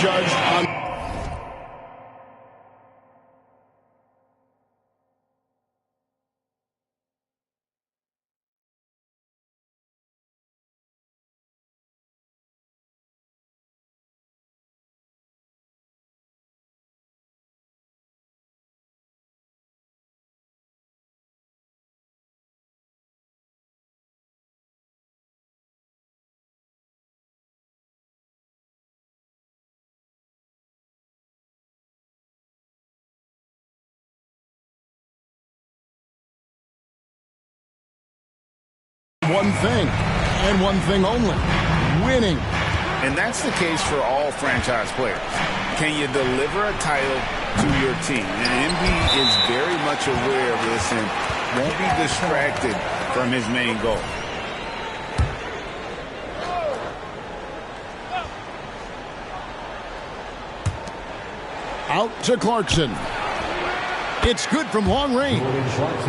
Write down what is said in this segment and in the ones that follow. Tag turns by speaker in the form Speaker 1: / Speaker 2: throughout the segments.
Speaker 1: judged on. One thing, and one thing only, winning.
Speaker 2: And that's the case for all franchise players. Can you deliver a title to your team? And Embiid is very much aware of this and won't be distracted from his main goal.
Speaker 1: Out to Clarkson. It's good from long range.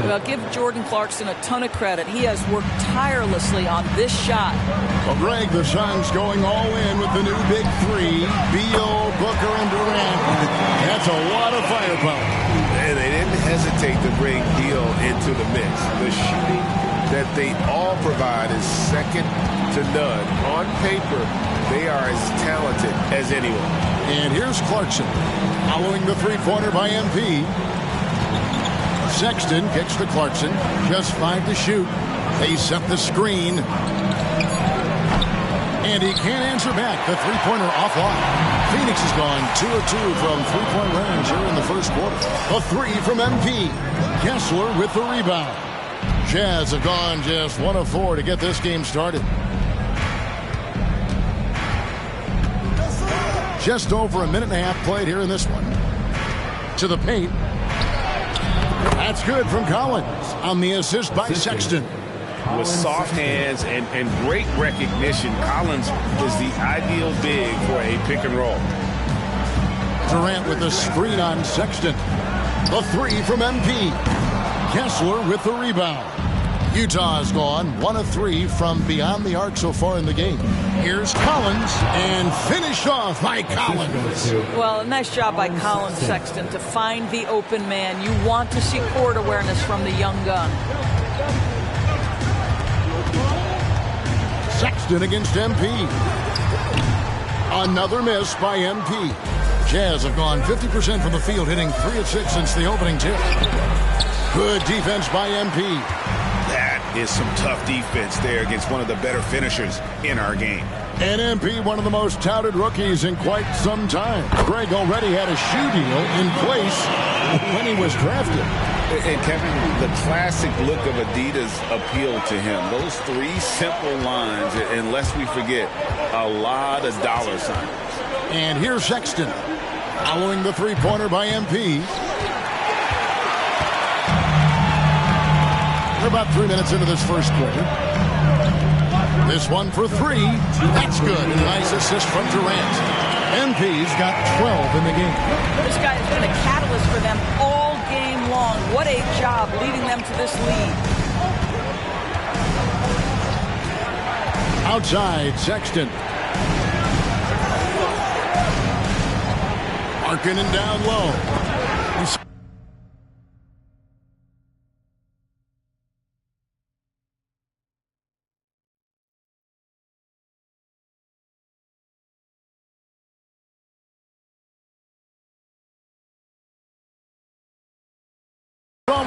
Speaker 3: Well, give Jordan Clarkson a ton of credit. He has worked tirelessly on this shot.
Speaker 1: Well, Greg, the Suns going all in with the new big three. Beal, Booker, and Durant. That's a lot of firepower.
Speaker 2: And they didn't hesitate to bring Beal into the mix. The shooting that they all provide is second to none. On paper, they are as talented as anyone.
Speaker 1: And here's Clarkson following the three-pointer by MP. Sexton kicks to Clarkson. Just 5 to shoot. They set the screen. And he can't answer back. The three-pointer offline. Phoenix has gone 2 of 2 from three-point range here in the first quarter. A three from MP. Kessler with the rebound. Jazz have gone just 1 of 4 to get this game started. Just over a minute and a half played here in this one. To the paint. That's good from Collins on the assist by Sexton.
Speaker 2: With soft hands and great recognition, Collins is the ideal big for a pick and roll.
Speaker 1: Durant with the screen on Sexton. The three from MP. Kessler with the rebound. Utah has gone 1 of 3 from beyond the arc so far in the game. Here's Collins and finished off by Collins.
Speaker 3: Well, a nice job by Collins, Sexton, to find the open man. You want to see court awareness from the young gun.
Speaker 1: Sexton against MP. Another miss by MP. Jazz have gone 50% from the field, hitting 3 of 6 since the opening tip. Good defense by MP.
Speaker 2: That is some tough defense there against one of the better finishers in our game.
Speaker 1: And MP, one of the most touted rookies in quite some time. Greg already had a shoe deal in place when he was drafted.
Speaker 2: And Kevin, the classic look of Adidas appealed to him. Those 3 simple lines, and lest we forget, a lot of dollar signs.
Speaker 1: And here's Sexton following the three-pointer by MP. We're about 3 minutes into this first quarter. This one for 3. That's good. And a nice assist from Durant. MP's got 12 in the game.
Speaker 3: This guy has been a catalyst for them all game long. What a job leading them to this lead.
Speaker 1: Outside, Sexton. Markkanen down low.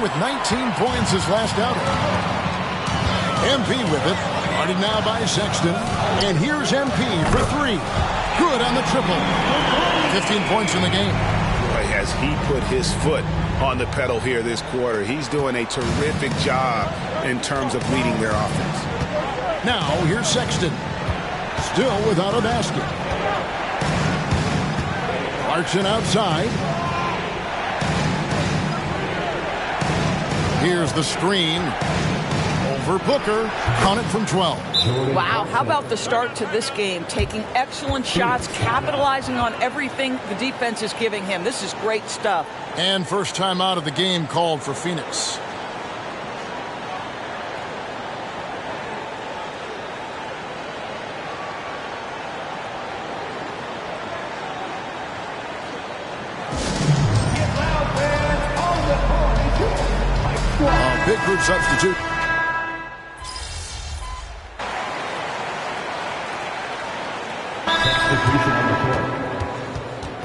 Speaker 1: With 19 points his last outing. MP with it. Guarded now by Sexton. And here's MP for 3. Good on the triple. 15 points in the game.
Speaker 2: Boy, has he put his foot on the pedal here this quarter. He's doing a terrific job in terms of leading their offense.
Speaker 1: Now here's Sexton. Still without a basket. Clarkson outside. Here's the screen over Booker. Count it from 12.
Speaker 3: Wow, how about the start to this game? Taking excellent shots, capitalizing on everything the defense is giving him. This is great stuff.
Speaker 1: And first time out of the game called for Phoenix. Big group substitute.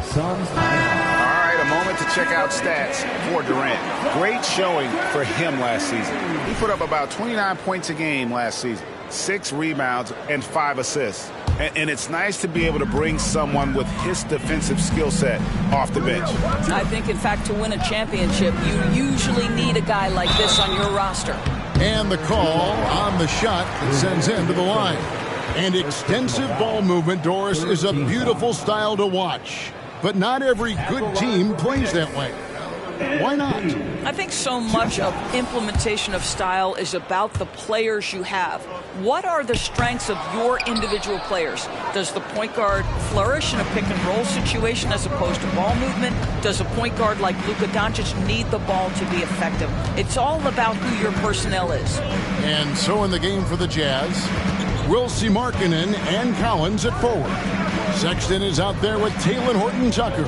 Speaker 4: Suns.
Speaker 2: All right, a moment to check out stats for Durant. Great showing for him last season. He put up about 29 points a game last season, 6 rebounds, and 5 assists. And it's nice to be able to bring someone with his defensive skill set off the bench.
Speaker 3: I think, in fact, to win a championship, you usually need a guy like this on your roster.
Speaker 1: And the call on the shot that sends him to the line. And extensive ball movement, Doris, is a beautiful style to watch. But not every good team plays that way. Why not?
Speaker 3: I think so much of implementation of style is about the players you have. What are the strengths of your individual players? Does the point guard flourish in a pick-and-roll situation as opposed to ball movement? Does a point guard like Luka Doncic need the ball to be effective? It's all about who your personnel is.
Speaker 1: And so in the game for the Jazz, we'll see Markkanen and Collins at forward. Sexton is out there with Talen Horton-Tucker.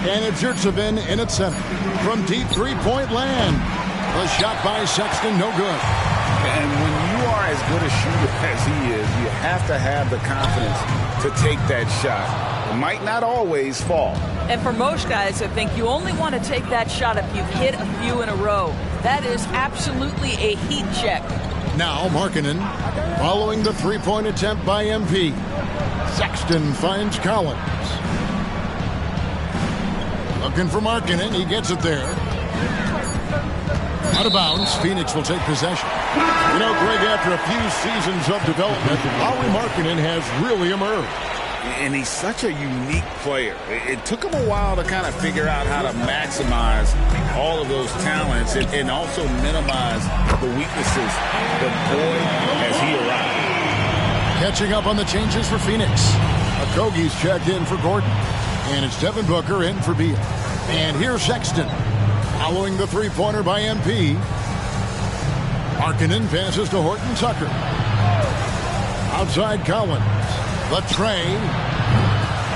Speaker 1: And it's Yurtseven in at center. From deep three-point land. The shot by Sexton, no good.
Speaker 2: And when you are as good a shooter as he is, you have to have the confidence to take that shot. It might not always fall.
Speaker 3: And for most guys, I think you only want to take that shot if you've hit a few in a row. That is absolutely a heat check.
Speaker 1: Now Markkanen following the three-point attempt by MP. Sexton finds Collins. Looking for Markkanen. He gets it there. Out of bounds. Phoenix will take possession. You know, Greg, after a few seasons of development, Lauri Markkanen has really emerged.
Speaker 2: And he's such a unique player. It took him a while to kind of figure out how to maximize all of those talents and also minimize the weaknesses. But boy, has he arrived.
Speaker 1: Catching up on the changes for Phoenix. Okogie's checked in for Gordon. And it's Devin Booker in for Beal. And here's Sexton. Following the three-pointer by MP. Markkanen passes to Horton-Tucker. Outside Collins. The train.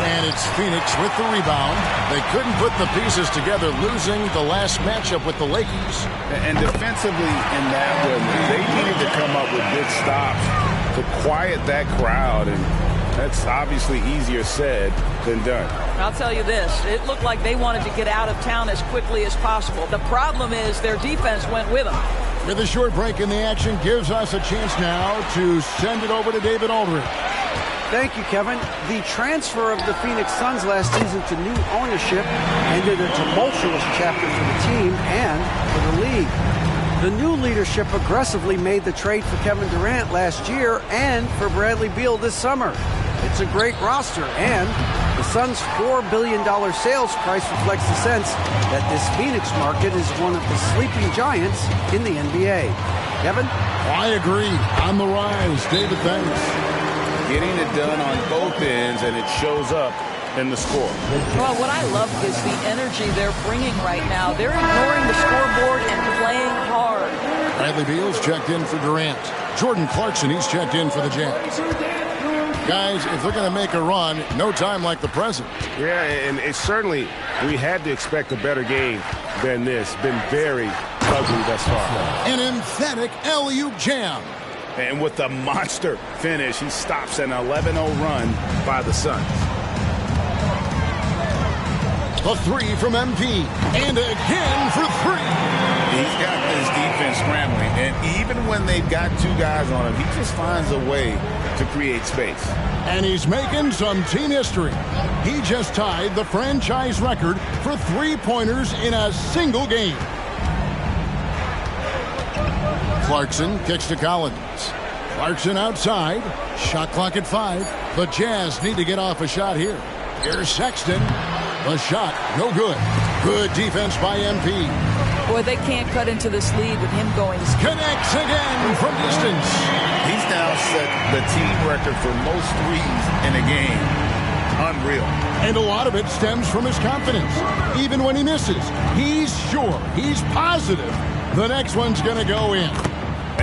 Speaker 1: And it's Phoenix with the rebound. They couldn't put the pieces together, losing the last matchup with the Lakers.
Speaker 2: And defensively in that one, they needed to come up with big stops to quiet that crowd. And that's obviously easier said than done.
Speaker 3: I'll tell you this. It looked like they wanted to get out of town as quickly as possible. The problem is their defense went with them.
Speaker 1: With a short break in the action, gives us a chance now to send it over to David Aldridge.
Speaker 5: Thank you, Kevin. The transfer of the Phoenix Suns last season to new ownership ended a tumultuous chapter for the team and for the league. The new leadership aggressively made the trade for Kevin Durant last year and for Bradley Beal this summer. It's a great roster, and the Suns' $4 billion sales price reflects the sense that this Phoenix market is one of the sleeping giants in the NBA. Kevin?
Speaker 1: I agree. On the rise. David, thanks.
Speaker 2: Getting it done on both ends, and it shows up in the score.
Speaker 3: Well, what I love is the energy they're bringing right now. They're ignoring the scoreboard and playing hard.
Speaker 1: Bradley Beal's checked in for Durant. Jordan Clarkson, he's checked in for the Jazz. Guys, if they're going to make a run, no time like the present.
Speaker 6: Yeah, and it's certainly, we had to expect a better game than this. Been very ugly thus far.
Speaker 1: An emphatic alley-oop jam.
Speaker 2: And with the monster finish, he stops an 11-0 run by the Suns.
Speaker 1: A three from MP. And again for three.
Speaker 2: He's got this defense scrambling. And even when they've got two guys on him, he just finds a way to create space.
Speaker 1: And he's making some team history. He just tied the franchise record for three-pointers in a single game. Clarkson kicks to Collins. Clarkson outside. Shot clock at 5. The Jazz need to get off a shot here. Here's Sexton. The shot, no good. Good defense by MP.
Speaker 3: Boy, they can't cut into this lead with him going.
Speaker 1: Connects again from distance.
Speaker 2: He's now set the team record for most threes in a game. Unreal.
Speaker 1: And a lot of it stems from his confidence. Even when he misses, he's sure, he's positive the next one's going to go in.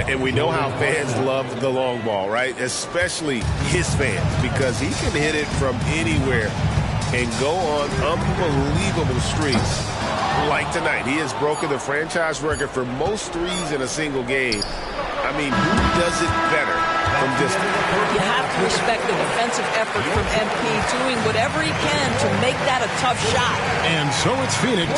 Speaker 2: And we know how fans love the long ball, right? Especially his fans, because he can hit it from anywhere and go on unbelievable streaks. like tonight. He has broken the franchise record for most threes in a single game. I mean, who does it better from distance?
Speaker 3: You have to respect the defensive effort from MP, doing whatever he can to make that a tough shot.
Speaker 1: And so it's Phoenix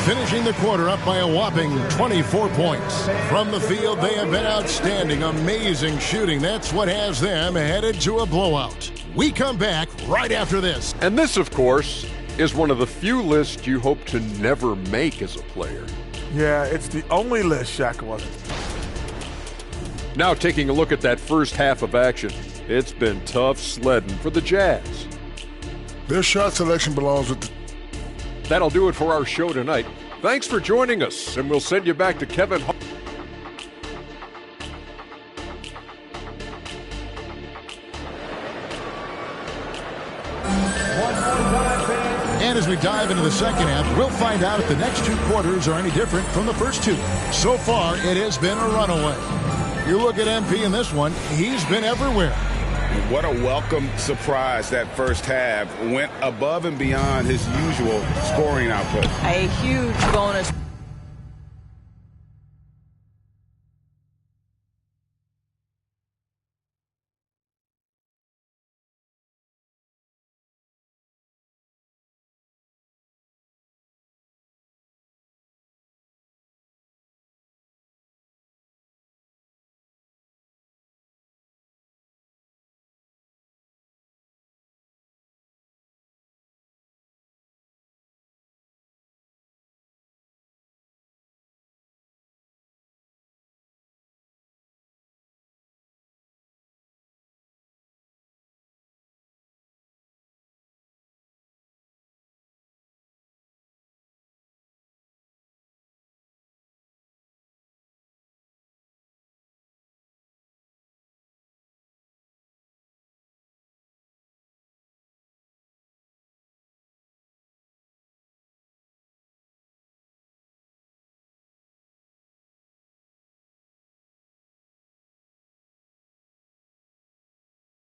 Speaker 1: finishing the quarter up by a whopping 24 points. From the field, they have been outstanding, amazing shooting. That's what has them headed to a blowout. We come back right after this.
Speaker 4: And this, of course, is one of the few lists you hope to never make as a player.
Speaker 7: Yeah, it's the only list Shaq wasn't.
Speaker 4: Now taking a look at that first half of action, it's been tough sledding for the Jazz.
Speaker 7: Their shot selection belongs with the...
Speaker 4: That'll do it for our show tonight. Thanks for joining us, and we'll send you back to Kevin Hart.
Speaker 1: And as we dive into the second half, we'll find out if the next two quarters are any different from the first two. So far, it has been a runaway. You look at MP in this one, he's been everywhere.
Speaker 2: What a welcome surprise that first half. Went above and beyond his usual scoring output.
Speaker 3: A huge bonus.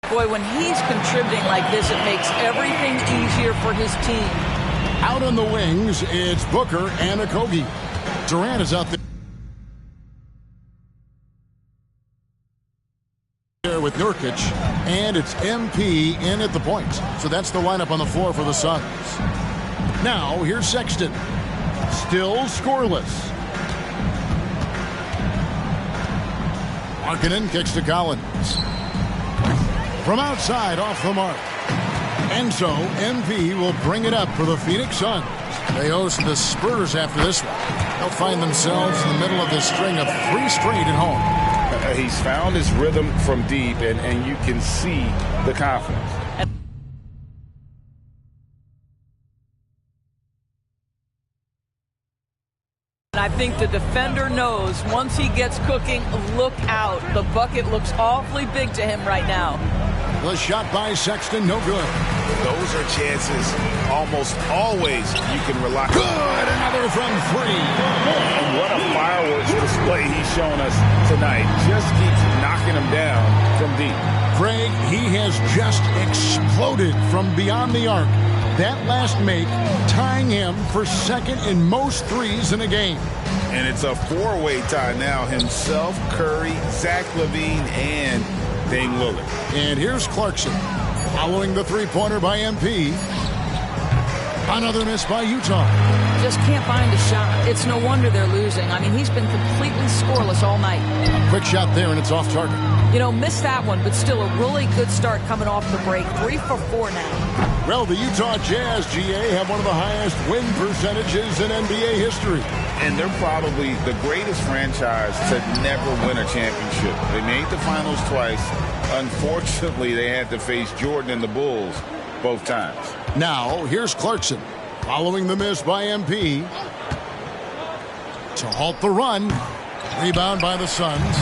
Speaker 3: Boy, when he's contributing like this, it makes everything easier for his team.
Speaker 1: Out on the wings, it's Booker and Okogie. Durant is out there with Nurkic, and it's MP in at the point. So that's the lineup on the floor for the Suns. Now, here's Sexton. Still scoreless. Markkanen kicks to Collins. From outside, off the mark. And so, MP will bring it up for the Phoenix Suns. They host the Spurs after this one. They'll find themselves in the middle of this string of 3 straight at home.
Speaker 2: He's found his rhythm from deep, and you can see the confidence.
Speaker 3: I think the defender knows once he gets cooking, look out. The bucket looks awfully big to him right now.
Speaker 1: The shot by Sexton, no good.
Speaker 2: Those are chances almost always you can rely on.
Speaker 1: Good, another from 3.
Speaker 2: And what a fireworks display he's shown us tonight. Just keeps knocking him down from deep.
Speaker 1: Craig, he has just exploded from beyond the arc. That last make tying him for second in most threes in a game.
Speaker 2: And it's a 4-way tie now. Himself, Curry, Zach LaVine, and Dame Lillard.
Speaker 1: And here's Clarkson following the three-pointer by MP. Another miss by Utah.
Speaker 3: Just can't find a shot. It's no wonder they're losing. I mean, he's been completely scoreless all night.
Speaker 1: A quick shot there, and it's off target.
Speaker 3: You know, missed that one, but still a really good start coming off the break. 3 for 4 now.
Speaker 1: Well, the Utah Jazz, GA, have one of the highest win percentages in NBA history.
Speaker 2: And they're probably the greatest franchise to never win a championship. They made the finals twice. Unfortunately, they had to face Jordan and the Bulls both times.
Speaker 1: Now, here's Clarkson following the miss by MP. To halt the run. Rebound by the Suns.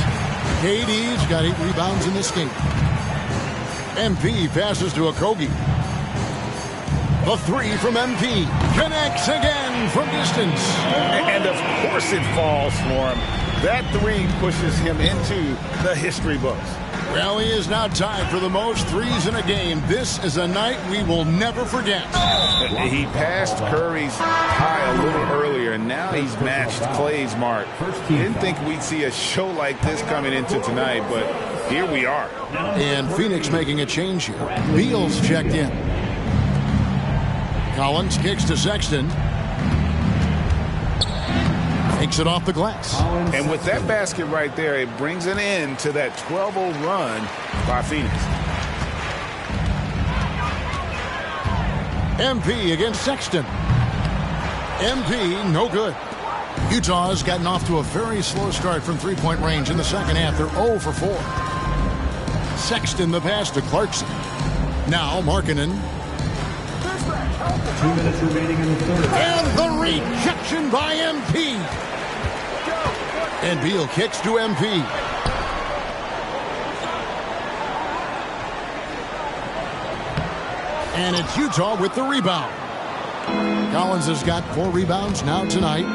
Speaker 1: KD's got 8 rebounds in this game. MP passes to Okogie. The 3 from MP. Connects again from distance.
Speaker 2: And of course it falls for him. That 3 pushes him into the history books.
Speaker 1: Well, he is now tied for the most threes in a game. This is a night we will never forget.
Speaker 2: He passed Curry's high a little earlier, and now he's matched Clay's mark. Didn't think we'd see a show like this coming into tonight, but here we are.
Speaker 1: And Phoenix making a change here. Beal's checked in. Collins kicks to Sexton. Takes it off the glass.
Speaker 2: And with that basket right there, it brings an end to that 12-0 run by Phoenix.
Speaker 1: MP against Sexton. MP, no good. Utah's gotten off to a very slow start from three-point range in the second half. They're 0 for 4. Sexton the pass to Clarkson. Now Markkanen.
Speaker 8: 2 minutes remaining in the third.
Speaker 1: And the rejection by MP. And Beal kicks to MP. And it's Utah with the rebound. Collins has got 4 rebounds now tonight.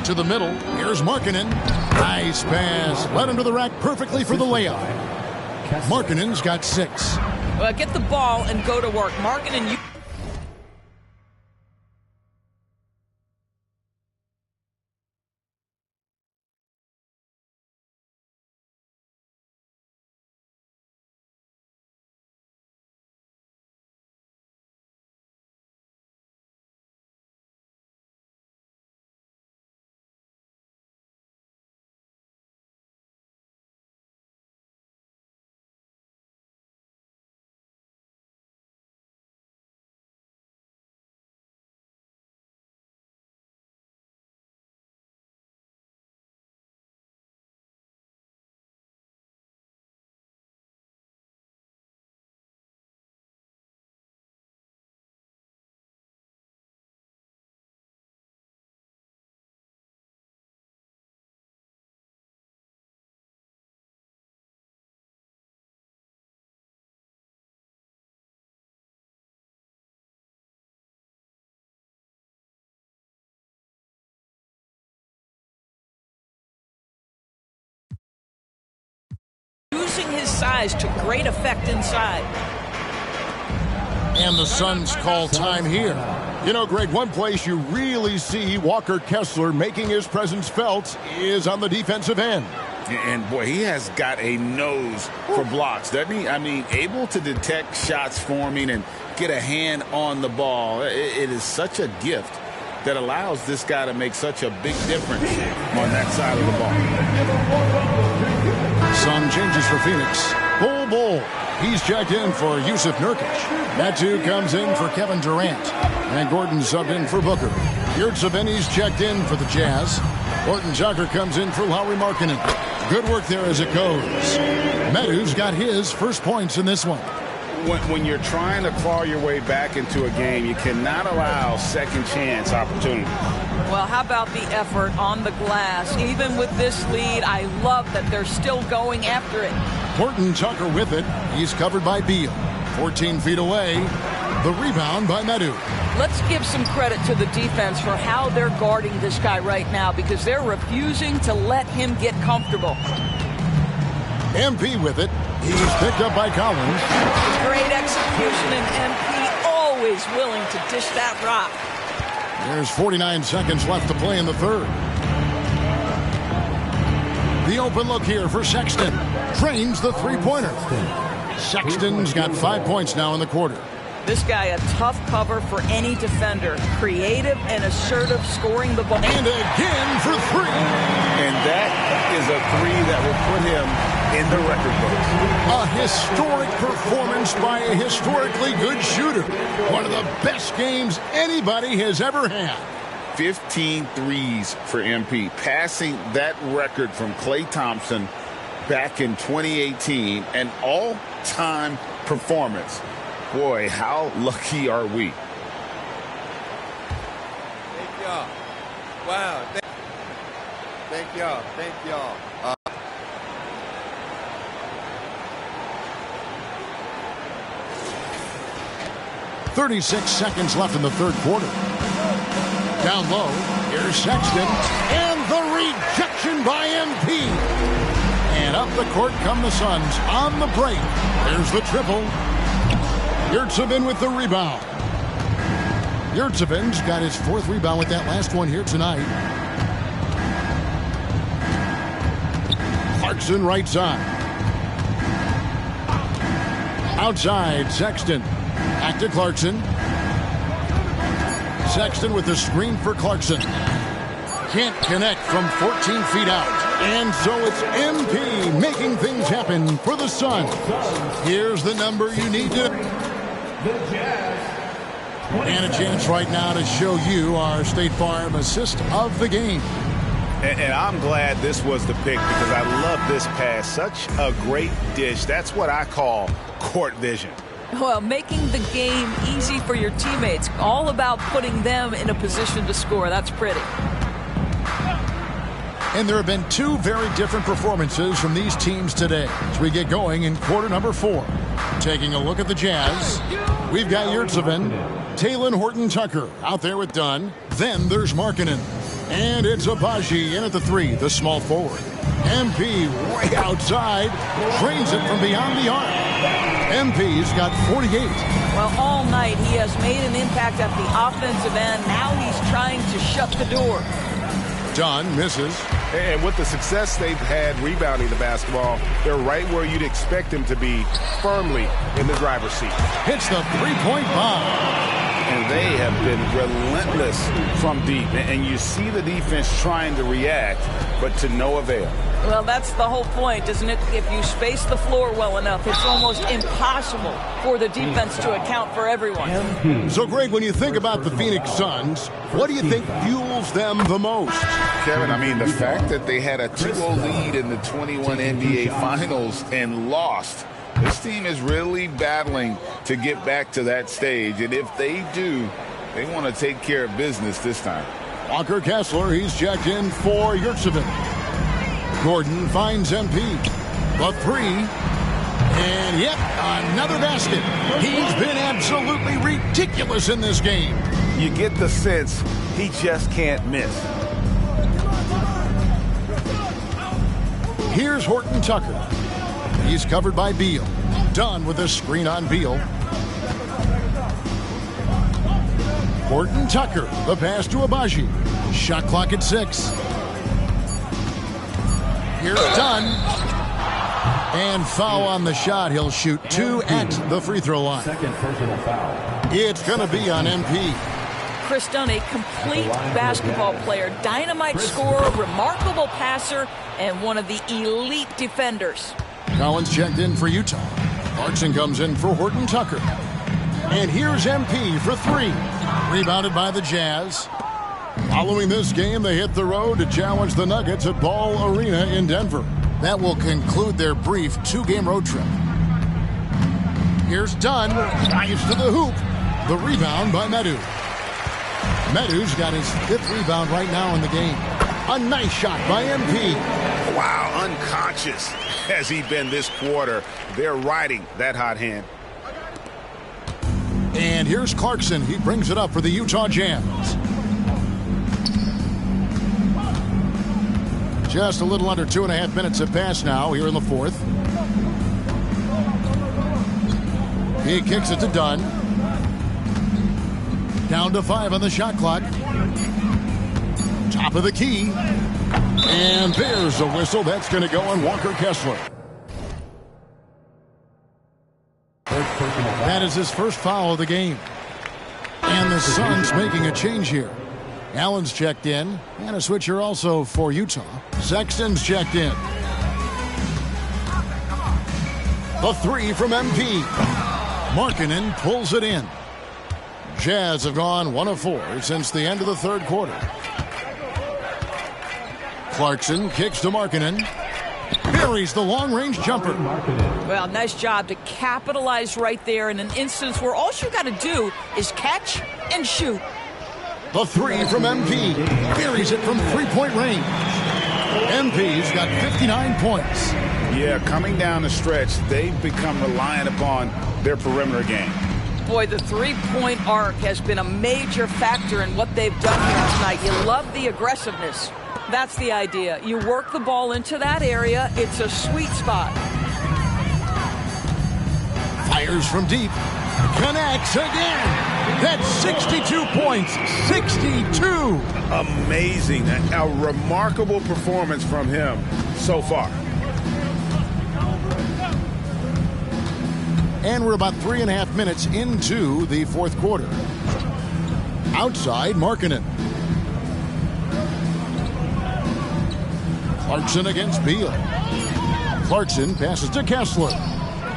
Speaker 1: To the middle. Here's Markkanen. Nice pass. Led him to the rack perfectly for the layup. Markkanen's got 6.
Speaker 3: Well, get the ball and go to work. Markkanen, using his size to great effect inside.
Speaker 1: And the Suns call time here. You know, Greg, one place you really see Walker Kessler making his presence felt is on the defensive end.
Speaker 2: And, boy, he has got a nose for blocks, doesn't he? I mean, able to detect shots forming and get a hand on the ball. It is such a gift that allows this guy to make such a big difference on that side of the ball.
Speaker 1: Some changes for Phoenix. Bull. He's checked in for Yusuf Nurkic. Metu comes in for Kevin Durant. And Gordon subbed in for Booker. Yurtseven's checked in for the Jazz. Horton Tucker comes in for Lauri Markkanen. Good work there as it goes. Metu's got his first points in this one.
Speaker 2: When you're trying to claw your way back into a game, you cannot allow second chance opportunities.
Speaker 3: Well, how about the effort on the glass? Even with this lead, I love that they're still going after it.
Speaker 1: Horton Tucker with it. He's covered by Beal. 14 feet away. The rebound by Metu.
Speaker 3: Let's give some credit to the defense for how they're guarding this guy right now because they're refusing to let him get comfortable.
Speaker 1: MP with it. He's picked up by Collins.
Speaker 3: Great execution, and MP always willing to dish that rock.
Speaker 1: There's 49 seconds left to play in the third. The open look here for Sexton. Trains the three-pointer. Sexton's got 5 points now in the quarter.
Speaker 3: This guy a tough cover for any defender. Creative and assertive, scoring the ball.
Speaker 1: And again for 3.
Speaker 2: And that is a 3 that will put him in the record books.
Speaker 1: A historic performance by a historically good shooter. One of the best games anybody has ever had.
Speaker 2: 15 threes for MP, passing that record from Klay Thompson back in 2018, an all-time performance. Boy, how lucky are we?
Speaker 9: Thank y'all. Wow. Thank y'all. Thank y'all.
Speaker 1: 36 seconds left in the third quarter. Down low, here's Sexton, and The rejection by MP. And up the court come the Suns on the break. There's the triple. Yurtseven with the rebound. Yurtseven's got his 4th rebound with that last one here tonight. Clarkson right side. Outside, Sexton. Back to Clarkson. Sexton with the screen for Clarkson. Can't connect from 14 feet out. And so it's MP making things happen for the Suns. Here's the number you need to... And a chance right now to show you our State Farm assist of the game.
Speaker 2: And I'm glad this was the pick because I love this pass. Such a great dish. That's what I call court vision.
Speaker 3: Well, making the game easy for your teammates. All about putting them in a position to score. That's pretty.
Speaker 1: And there have been 2 very different performances from these teams today as we get going in quarter number 4. Taking a look at the Jazz, we've got Yurtseven, Talen Horton-Tucker out there with Dunn. Then there's Markkanen. And it's Agbaji in at the 3, the small forward. MP way outside, drains it from beyond the arc. MP's got 48.
Speaker 3: Well, all night he has made an impact at the offensive end. Now he's trying to shut the door.
Speaker 1: Dunn misses.
Speaker 6: And with the success they've had rebounding the basketball, they're right where you'd expect them to be, firmly in the driver's seat.
Speaker 1: Hits the 3-point bomb.
Speaker 2: And they have been relentless from deep. And you see the defense trying to react, but to no avail.
Speaker 3: Well, that's the whole point, isn't it? If you space the floor well enough, it's almost impossible for the defense to account for everyone.
Speaker 1: So, Greg, when you think about the Phoenix Suns, what do you think fuels them the most?
Speaker 2: Kevin, I mean, the fact that they had a 2-0 lead in the 21 NBA Finals and lost. This team is really battling to get back to that stage. And if they do, they want to take care of business this time.
Speaker 1: Walker Kessler, he's checked in for Yurtseven. Gordon finds MP. The 3. And yet another basket. He's been absolutely ridiculous in this game.
Speaker 6: You get the sense he just can't miss.
Speaker 1: Here's Horton-Tucker. He's covered by Beal. Dunn with a screen on Beal. Horton-Tucker, the pass to Agbaji. Shot clock at 6. Here's Dunn. And foul on the shot. He'll shoot 2 at the free throw line.
Speaker 8: Second personal foul.
Speaker 1: It's going to be on MP.
Speaker 3: Chris Dunn, a complete basketball player, dynamite scorer, remarkable passer, and one of the elite defenders.
Speaker 1: Collins checked in for Utah. Clarkson comes in for Horton-Tucker. And here's MP for 3. Rebounded by the Jazz. Following this game, they hit the road to challenge the Nuggets at Ball Arena in Denver. That will conclude their brief 2-game road trip. Here's Dunn. Drives to the hoop. The rebound by Medu. Medu's got his 5th rebound right now in the game. A nice shot by MP.
Speaker 2: Wow, unconscious has he been this quarter. They're riding that hot hand.
Speaker 1: And here's Clarkson. He brings it up for the Utah Jazz. Just a little under 2.5 minutes have passed now here in the 4th. He kicks it to Dunn. Down to 5 on the shot clock. Top of the key. And there's a whistle. That's going to go on Walker Kessler. That is his first foul of the game. And the Suns making a change here. Allen's checked in. And a switcher also for Utah. Sexton's checked in. The 3 from MP. Markkanen pulls it in. Jazz have gone 1 of 4 since the end of the 3rd quarter. Clarkson kicks to Markkanen. Buries the long-range jumper.
Speaker 3: Well, nice job to capitalize right there in an instance where all you got to do is catch and shoot.
Speaker 1: The 3 from MP. Buries it from 3-point range. MP's got 59 points.
Speaker 2: Yeah, coming down the stretch, they've become reliant upon their perimeter game.
Speaker 3: Boy, the three-point arc has been a major factor in what they've done here tonight. You love the aggressiveness. That's the idea. You work the ball into that area. It's a sweet spot.
Speaker 1: Fires from deep. Connects again. That's 62 points. 62.
Speaker 2: Amazing. A remarkable performance from him so far.
Speaker 1: And we're about 3.5 minutes into the fourth quarter. Outside, Markkanen. Clarkson against Beal. Clarkson passes to Kessler.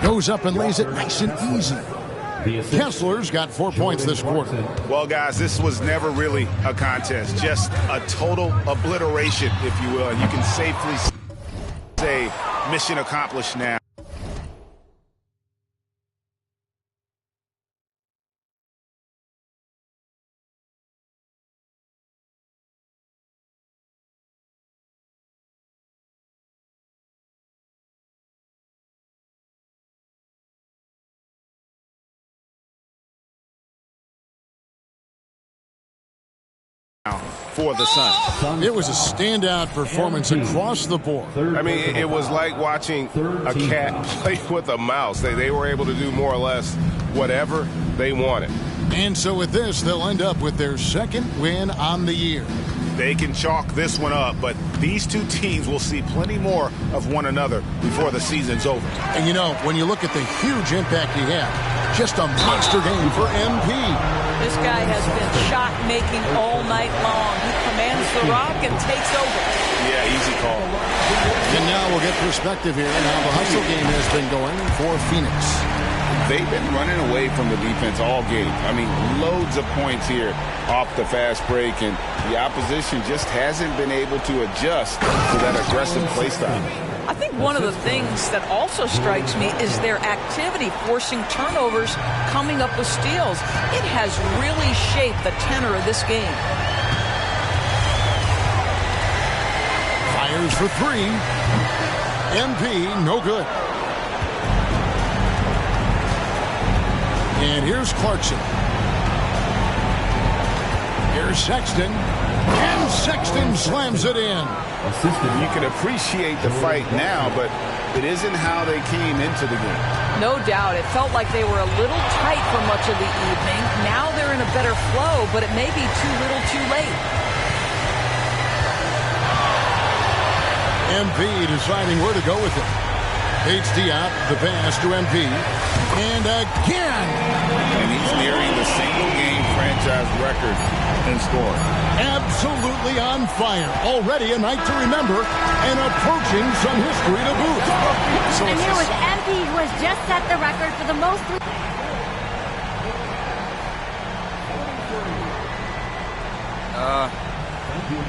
Speaker 1: Goes up and lays it nice and easy. Kessler's got 4 points this quarter.
Speaker 2: Well, guys, this was never really a contest. Just a total obliteration, if you will. And you can safely say mission accomplished now. For the Suns.
Speaker 1: It was a standout performance across the board.
Speaker 6: I mean, it was like watching a cat play with a mouse. They were able to do more or less whatever they wanted.
Speaker 1: And so with this, they'll end up with their second win on the year.
Speaker 2: They can chalk this one up, but these two teams will see plenty more of one another before the season's over.
Speaker 1: And you know, when you look at the huge impact he had, just a monster game for MP.
Speaker 3: This guy has been shot-making all night long. He commands the rock and takes over.
Speaker 2: Yeah, easy call.
Speaker 1: And now we'll get perspective here on how the hustle game has been going for Phoenix.
Speaker 2: They've been running away from the defense all game. I mean, loads of points here off the fast break, and the opposition just hasn't been able to adjust to that aggressive play style.
Speaker 3: I think one of the things that also strikes me is their activity, forcing turnovers, coming up with steals. It has really shaped the tenor of this game.
Speaker 1: Fires for three. MP, no good. And here's Clarkson. Here's Sexton. And Sexton slams it in.
Speaker 2: You can appreciate the fight now, but it isn't how they came into the game.
Speaker 3: No doubt. It felt like they were a little tight for much of the evening. Now they're in a better flow, but it may be too little too late.
Speaker 1: MP deciding where to go with it. Paige Diop, the pass to MP. And again.
Speaker 2: And he's nearing the single-game franchise record in scoring.
Speaker 1: Absolutely on fire. Already a night to remember and approaching some history to boot.
Speaker 8: So and here with MP, who has just set the record for the most...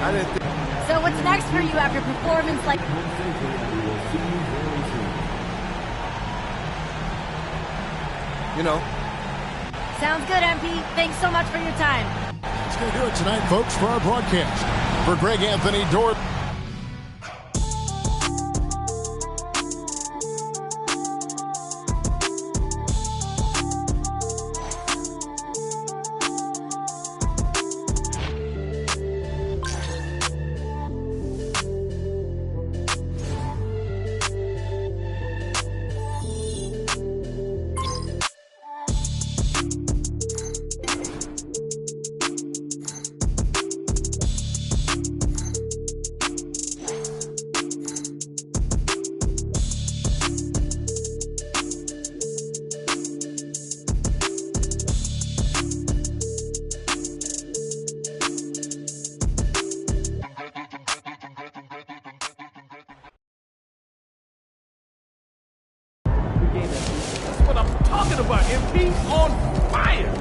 Speaker 9: I didn't think...
Speaker 8: So what's next for you after performance like...
Speaker 9: You know.
Speaker 8: Sounds good, MP. Thanks so much for your time.
Speaker 1: That's going to do it tonight, folks, for our broadcast. For Greg Anthony Dort.
Speaker 9: That's what I'm talking about. MP's on fire.